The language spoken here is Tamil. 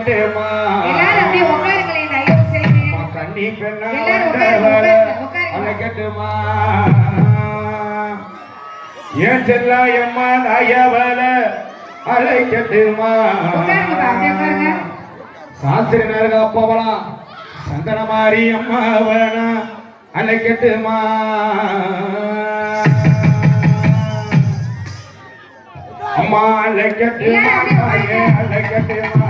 அழைக்கட்டுமா கண்ணி பெண்ண அழைக்கட்டுமா ஏன் செல்லாயம்மா தாயவல அழைக்கட்டுமா சாஸ்திரி நேருங்க அப்பவலாம் சந்தன மாறி அம்மாவன அழைக்கட்டுமா அம்மா அழைக்கட்டுமா அழைக்கட்டுமா